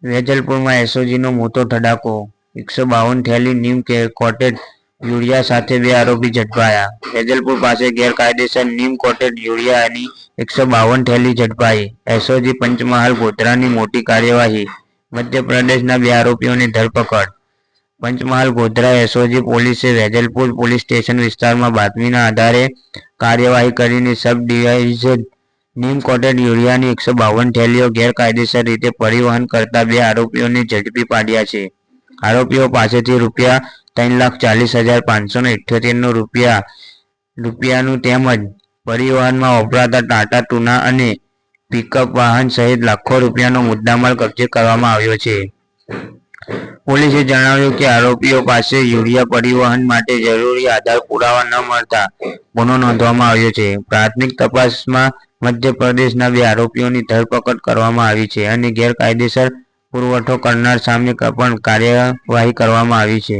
વેજલપુરમાં એસઓજીનો મોટો ધડાકો, 152 થેલી નીમ coated urea સાથે 2 આરોપી ઝડપાયા. વેજલપુર પાસે ગેરકાયદેસર નીમ કોટેડ યુરિયાની 152 થેલી ઝડપાઈ. એસઓજી પંચમહાલ ગોધરાની મોટી કાર્યવાહી, મધ્યપ્રદેશના 2 આરોપીઓની ધરપકડ. પંચમહાલ ગોધરા એસઓજી પોલીસે વેજલપુર પોલીસ સ્ટેશન વિસ્તારમાં બાતમીના આધારે કાર્યવાહી કરીને સબ ડિવિઝન નીમ કોટેડ યુરિયાની 152 થેલીઓ ગેરકાયદેસર રીતે પરિવહન કરતા 2 આરોપીઓને ઝડપી પાડ્યા છે. આરોપીઓ પાસેથી ₹1,40,578નું રૂપિયાનું તેમજ પરિવહનમાં વપરાતા ટાટા ટૂના અને પિકઅપ વાહન સહિત લાખો રૂપિયાનો મુદ્દામાલ કબજે કરવામાં આવ્યો છે. પોલીસે જણાવ્યું કે આરોપીઓ પાસે યુરિયા પરિવહન માટે જરૂરી આધાર પુરાવા ન મળતા ગુનો નોંધવામાં આવ્યો છે. પ્રાથમિક તપાસમાં મધ્યપ્રદેશના 2 આરોપીઓની ધરપકડ કરવામાં આવી છે અને ગેરકાયદેસર પુરવઠો કરનાર સામે પણ કાર્યવાહી કરવામાં આવી છે.